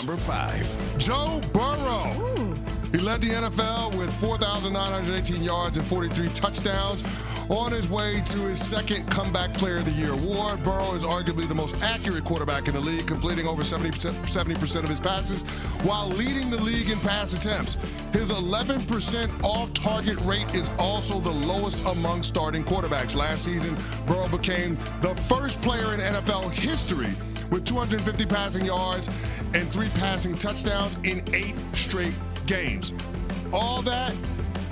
number 5. Joe Burrow. Ooh. He led the NFL with 4,918 yards and 43 touchdowns. On his way to his second Comeback Player of the Year award, Burrow is arguably the most accurate quarterback in the league, completing over 70% of his passes while leading the league in pass attempts. His 11% off-target rate is also the lowest among starting quarterbacks. Last season, Burrow became the first player in NFL history with 250 passing yards and 3 passing touchdowns in 8 straight games. All that,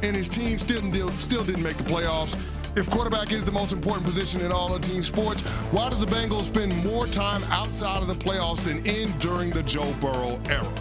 and his team still didn't make the playoffs. If quarterback is the most important position in all of team sports, why did the Bengals spend more time outside of the playoffs than in during the Joe Burrow era?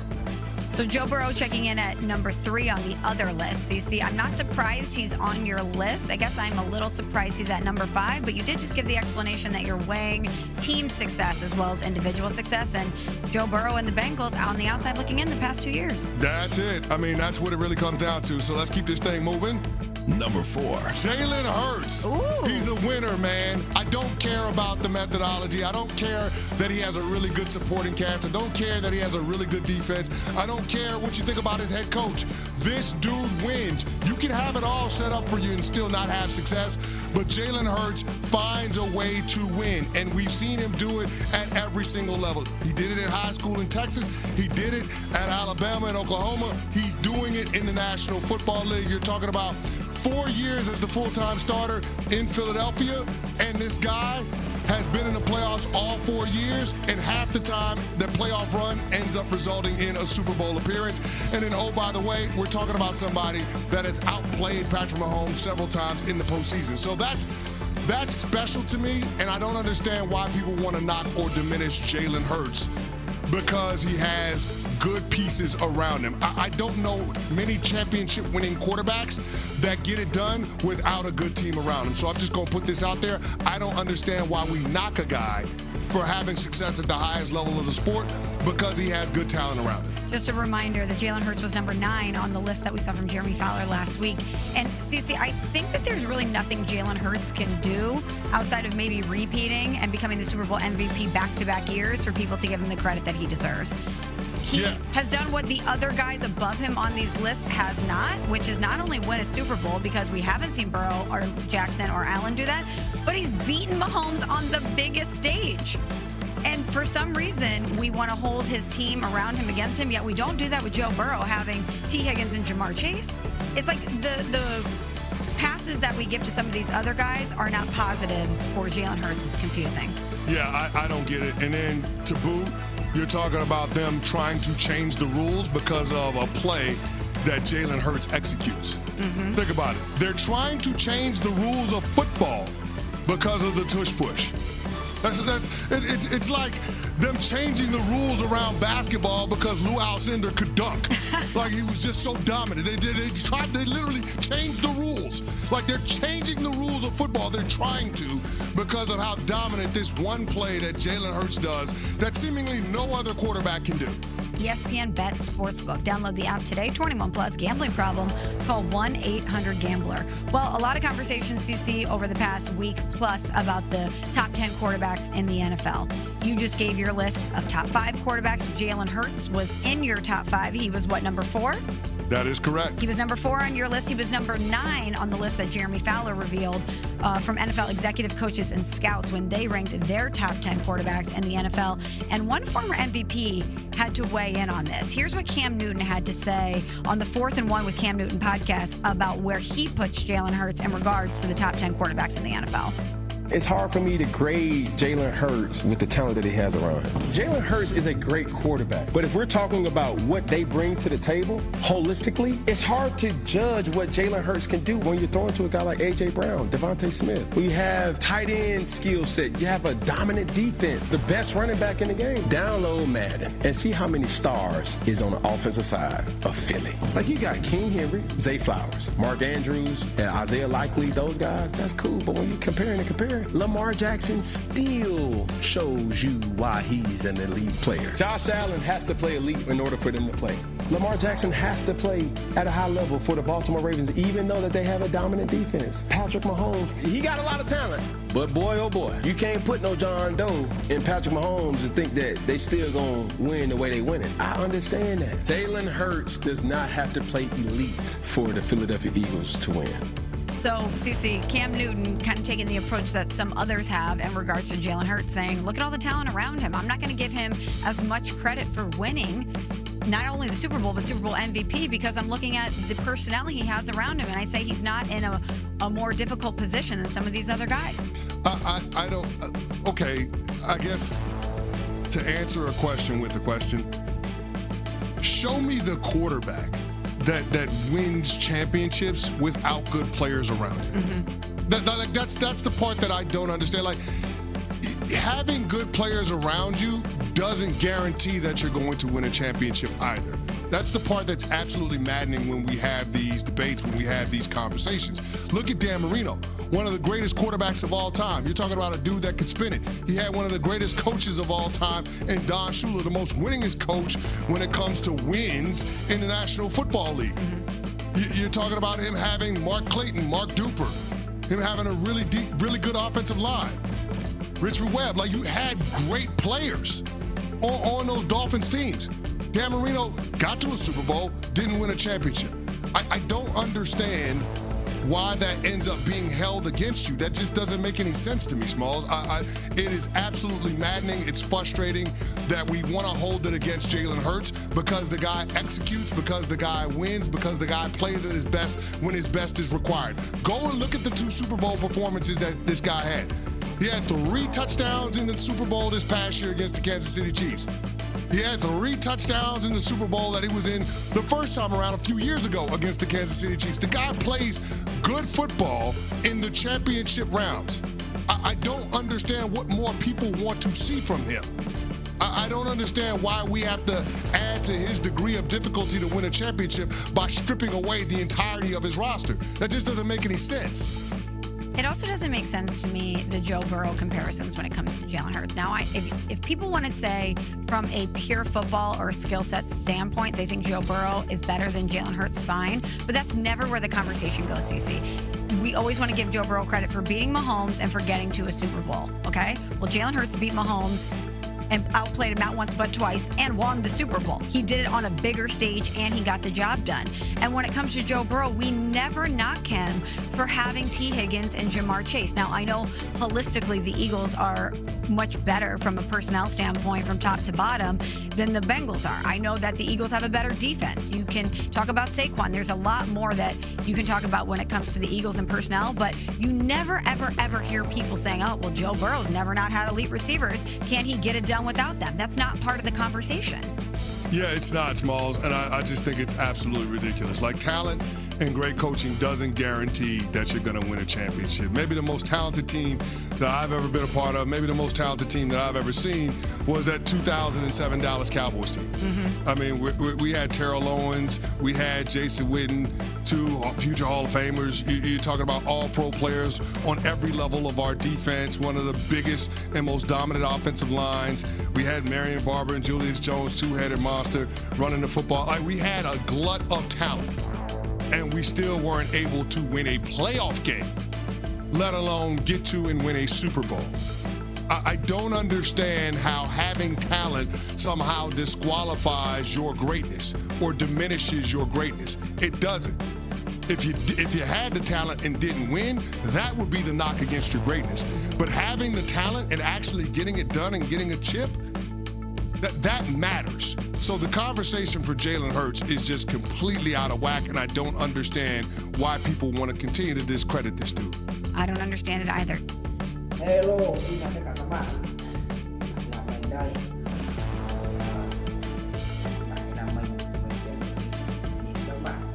So Joe Burrow checking in at number 3 on the other list. CC, I'm not surprised he's on your list. I guess I'm a little surprised he's at number 5, but you did just give the explanation that you're weighing team success as well as individual success, and Joe Burrow and the Bengals out on the outside looking in the past 2 years. That's it. I mean, that's what it really comes down to. So let's keep this thing moving. Number 4. Jalen Hurts. Ooh. He's a winner, man. I don't care about the methodology. I don't care that he has a really good supporting cast. I don't care that he has a really good defense. I don't care what you think about his head coach. This dude wins. You can have it all set up for you and still not have success, but Jalen Hurts finds a way to win, and we've seen him do it at every single level. He did it in high school in Texas. He did it at Alabama and Oklahoma. He's doing it in the National Football League. You're talking about 4 years as the full-time starter in Philadelphia, and this guy has been in the playoffs all 4 years, and half the time the playoff run ends up resulting in a Super Bowl appearance. And then, oh, by the way, we're talking about somebody that has outplayed Patrick Mahomes several times in the postseason. So that's special to me, and I don't understand why people want to knock or diminish Jalen Hurts because he has good pieces around him. I don't know many championship-winning quarterbacks that get it done without a good team around him. So I'm just going to put this out there. I don't understand why we knock a guy for having success at the highest level of the sport because he has good talent around him. Just a reminder that Jalen Hurts was number 9 on the list that we saw from Jeremy Fowler last week. And CC, I think that there's really nothing Jalen Hurts can do outside of maybe repeating and becoming the Super Bowl MVP back-to-back years for people to give him the credit that he deserves. He has done what the other guys above him on these lists has not, which is not only win a Super Bowl, because we haven't seen Burrow or Jackson or Allen do that, but he's beaten Mahomes on the biggest stage. And for some reason, we want to hold his team around him against him, yet we don't do that with Joe Burrow having T. Higgins and Jamar Chase. It's like the passes that we give to some of these other guys are not positives for Jalen Hurts. It's confusing. Yeah, I don't get it. And then to boot, you're talking about them trying to change the rules because of a play that Jalen Hurts executes. Mm-hmm. Think about it. They're trying to change the rules of football because of the tush push. It's like them changing the rules around basketball because Lou Alcindor could dunk. Like, he was just so dominant. They literally changed the rules. Like, they're changing the rules of football. They're trying to because of how dominant this one play that Jalen Hurts does that seemingly no other quarterback can do. ESPN Bet Sportsbook. Download the app today. 21 plus. Gambling problem? Call 1-800-GAMBLER. Well, a lot of conversations, CC, over the past week plus about the top 10 quarterbacks in the NFL. You just gave your list of top 5 quarterbacks. Jalen Hurts was in your top 5. He was, what, number 4? That is correct. He was number 4 on your list. He was number 9 on the list that Jeremy Fowler revealed from NFL executive coaches and scouts when they ranked their top 10 quarterbacks in the NFL. And one former MVP had to weigh in on this. Here's what Cam Newton had to say on the 4th and 1 with Cam Newton podcast about where he puts Jalen Hurts in regards to the top 10 quarterbacks in the NFL. It's hard for me to grade Jalen Hurts with the talent that he has around him. Jalen Hurts is a great quarterback, but if we're talking about what they bring to the table holistically, it's hard to judge what Jalen Hurts can do when you're throwing to a guy like A.J. Brown, Devontae Smith. We have tight end skill set. You have a dominant defense, the best running back in the game. Download Madden and see how many stars is on the offensive side of Philly. Like, you got King Henry, Zay Flowers, Mark Andrews, and Isaiah Likely, those guys, that's cool, but when you're comparing, player, Lamar Jackson still shows you why he's an elite player. Josh Allen has to play elite in order for them to play. Lamar Jackson has to play at a high level for the Baltimore Ravens, even though that they have a dominant defense. Patrick Mahomes, he got a lot of talent, but boy, oh boy, you can't put no John Doe in Patrick Mahomes and think that they still gonna win the way they win it. I understand that. Jalen Hurts does not have to play elite for the Philadelphia Eagles to win. So, CC, Cam Newton kind of taking the approach that some others have in regards to Jalen Hurts, saying, look at all the talent around him. I'm not going to give him as much credit for winning not only the Super Bowl, but Super Bowl MVP, because I'm looking at the personnel he has around him, and I say he's not in a more difficult position than some of these other guys. I don't. Okay, I guess to answer a question with the question, show me the quarterback that wins championships without good players around him. Mm-hmm. That's the part that I don't understand. Like, having good players around you doesn't guarantee that you're going to win a championship either. That's the part that's absolutely maddening when we have these debates, when we have these conversations. Look at Dan Marino, one of the greatest quarterbacks of all time. You're talking about a dude that could spin it. He had one of the greatest coaches of all time in Don Shula, the most winningest coach when it comes to wins in the National Football League. You're talking about him having Mark Clayton, Mark Duper, him having a really deep, really good offensive line. Richard Webb, like, you had great players on those Dolphins teams. Dan Marino got to a Super Bowl, didn't win a championship. I don't understand why that ends up being held against you. That just doesn't make any sense to me, Smalls. It is absolutely maddening. It's frustrating that we want to hold it against Jalen Hurts because the guy executes, because the guy wins, because the guy plays at his best when his best is required. Go and look at the 2 Super Bowl performances that this guy had. He had 3 touchdowns in the Super Bowl this past year against the Kansas City Chiefs. He had 3 touchdowns in the Super Bowl that he was in the first time around a few years ago against the Kansas City Chiefs. The guy plays good football in the championship rounds. I don't understand what more people want to see from him. I don't understand why we have to add to his degree of difficulty to win a championship by stripping away the entirety of his roster. That just doesn't make any sense. It also doesn't make sense to me, the Joe Burrow comparisons when it comes to Jalen Hurts. Now, if people want to say from a pure football or skill set standpoint, they think Joe Burrow is better than Jalen Hurts, fine. But that's never where the conversation goes, CC. We always want to give Joe Burrow credit for beating Mahomes and for getting to a Super Bowl, okay? Well, Jalen Hurts beat Mahomes and outplayed him not once but twice and won the Super Bowl. He did it on a bigger stage and he got the job done. And when it comes to Joe Burrow, we never knock him for having T. Higgins and Jamar Chase. Now, I know holistically the Eagles are much better from a personnel standpoint from top to bottom than the Bengals are. I know that the Eagles have a better defense. You can talk about Saquon. There's a lot more that you can talk about when it comes to the Eagles and personnel, but you never, ever, ever hear people saying, oh, well, Joe Burrow's never not had elite receivers. Can't he get it done without them? That's not part of the conversation. Yeah, it's not, Smalls, and I just think it's absolutely ridiculous. Like, talent and great coaching doesn't guarantee that you're going to win a championship. Maybe the most talented team that I've ever been a part of, maybe the most talented team that I've ever seen was that 2007 Dallas Cowboys team. Mm-hmm. I mean, we had Terrell Owens, we had Jason Witten, 2 future Hall of Famers. You're talking about all-pro players on every level of our defense, one of the biggest and most dominant offensive lines. We had Marion Barber and Julius Jones, 2-headed monster, running the football. Like, we had a glut of talent, and we still weren't able to win a playoff game, let alone get to and win a Super Bowl. I don't understand how having talent somehow disqualifies your greatness or diminishes your greatness. It doesn't. If you had the talent and didn't win, that would be the knock against your greatness. But having the talent and actually getting it done and getting a chip, that matters. So the conversation for Jalen Hurts is just completely out of whack, and I don't understand why people want to continue to discredit this dude. I don't understand it either. Hello, xin chào tất cả các bạn. Là mình đây. Bạn là mình sẽ nhìn các bạn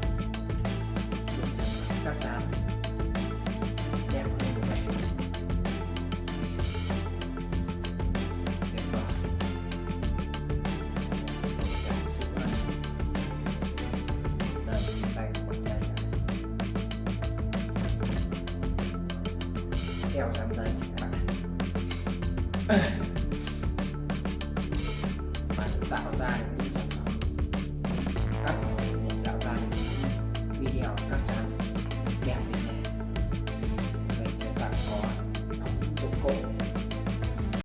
những sản phẩm cắt dán đẹp hơn của mình. Tuyệt vời. Cả sự ẩn. Đây trên tay của mình đây. Theo dáng